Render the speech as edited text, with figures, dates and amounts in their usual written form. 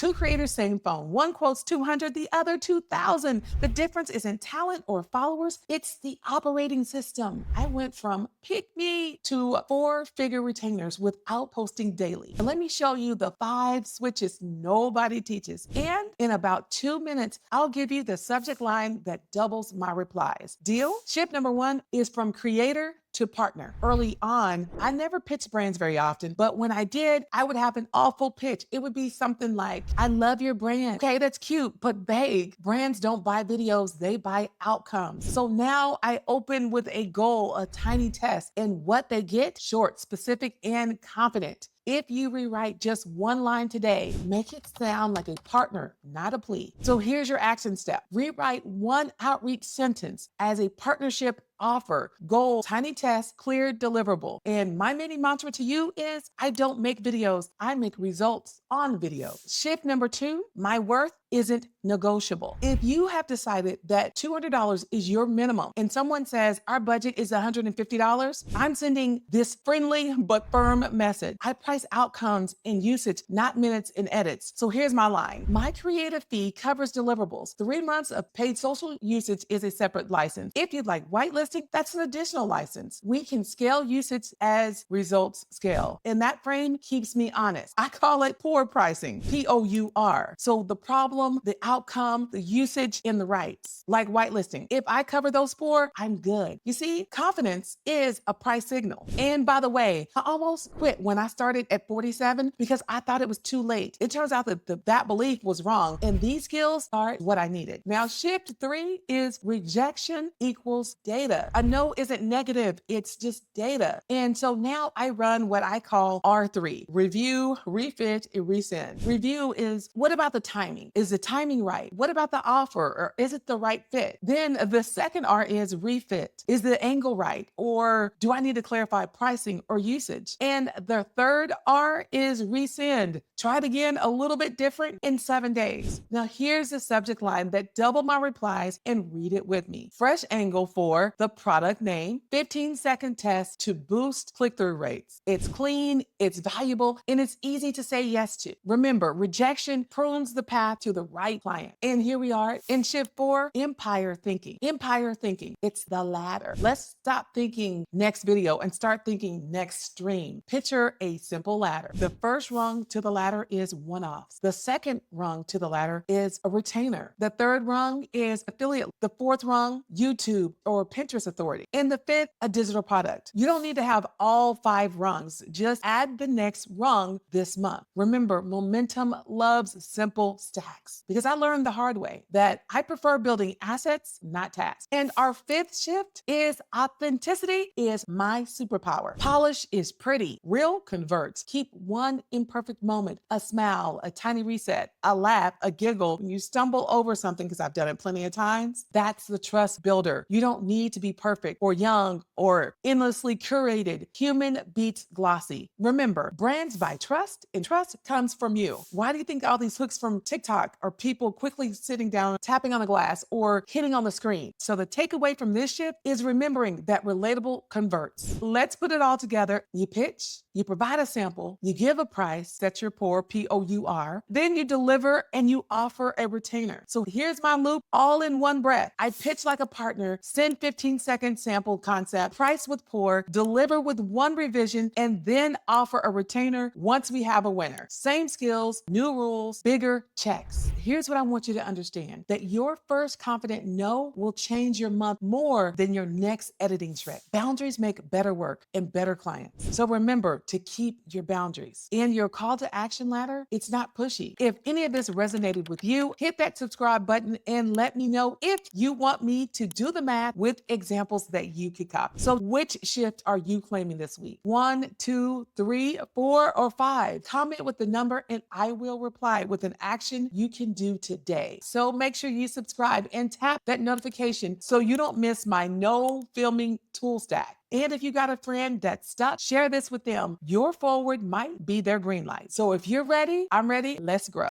Two creators, same phone. One quotes 200, the other 2,000. The difference isn't talent or followers, it's the operating system. I went from pick me to four-figure retainers without posting daily. And let me show you the 5 switches nobody teaches. And in about 2 minutes, I'll give you the subject line that doubles my replies. Deal? Shift number 1 is from creator to partner. Early on, I never pitched brands very often, but when I did, I would have an awful pitch. It would be something like, I love your brand. Okay, that's cute, but vague. Brands don't buy videos, they buy outcomes. So now I open with a goal, a tiny test, and what they get, short, specific, and confident. If you rewrite just one line today, make it sound like a partner, not a plea. So here's your action step. Rewrite one outreach sentence as a partnership offer, goal, tiny test, clear, deliverable. And my mini mantra to you is, I don't make videos, I make results on video. Shift number 2, my worth isn't negotiable. If you have decided that $200 is your minimum and someone says our budget is $150, I'm sending this friendly but firm message. I price outcomes and usage, not minutes and edits. So here's my line. My creative fee covers deliverables. 3 months of paid social usage is a separate license. If you'd like whitelisting, that's an additional license. We can scale usage as results scale. And that frame keeps me honest. I call it pour pricing, P-O-U-R. So the problem, the outcome, the usage, and the rights, like whitelisting. If I cover those 4, I'm good. You see, confidence is a price signal. And by the way, I almost quit when I started at 47 because I thought it was too late. It turns out that that belief was wrong. And these skills are what I needed. Now, shift 3 is rejection equals data. A no isn't negative, it's just data. And so now I run what I call R3, review, refit, and resend. Review is, what about the timing? Is the timing right? What about the offer? Or is it the right fit? Then the second R is refit. Is the angle right? Or do I need to clarify pricing or usage? And the third R is resend. Try it again a little bit different in 7 days. Now here's the subject line that doubled my replies, and read it with me. Fresh angle for the product name, 15-second test to boost click-through rates. It's clean, it's valuable, and it's easy to say yes to. Remember, rejection prunes the path to the right client. And here we are in shift 4, empire thinking. Empire thinking, it's the ladder. Let's stop thinking next video and start thinking next stream. Picture a simple ladder. The first rung to the ladder is one-offs. The second rung to the ladder is a retainer. The third rung is affiliate. The fourth rung, YouTube or Pinterest authority. And the fifth, a digital product. You don't need to have all 5 rungs. Just add the next rung this month. Remember, momentum loves simple stacks, because I learned the hard way that I prefer building assets, not tasks. And our 5th shift is authenticity is my superpower. Polish is pretty. Real converts. Keep one imperfect moment, a smile, a tiny reset, a laugh, a giggle when you stumble over something, because I've done it plenty of times. That's the trust builder. You don't need to be perfect or young or endlessly curated. Human beats glossy. Remember, brands buy trust, and trust comes from you. Why do you think all these hooks from TikTok are people quickly sitting down, tapping on the glass, or hitting on the screen? So the takeaway from this shift is remembering that relatable converts. Let's put it all together. You pitch, you provide a sample, you give a price, that's your pour, P-O-U-R, then you deliver and you offer a retainer. So here's my loop, all in one breath. I pitch like a partner, send 15-second sample concept, price with pour, deliver with one revision, and then offer a retainer once we have a winner. Same skills, new rules, bigger checks. Here's what I want you to understand, that your first confident no will change your month more than your next editing trick. Boundaries make better work and better clients. So remember to keep your boundaries. In your call to action ladder, it's not pushy. If any of this resonated with you, hit that subscribe button and let me know if you want me to do the math with examples that you could copy. So which shift are you claiming this week? 1, 2, 3, 4, or 5? Comment with the number and I will reply with an action you can do today. So make sure you subscribe and tap that notification so you don't miss my no filming tool stack. And if you got a friend that's stuck, share this with them. Your forward might be their green light. So if you're ready, I'm ready. Let's grow.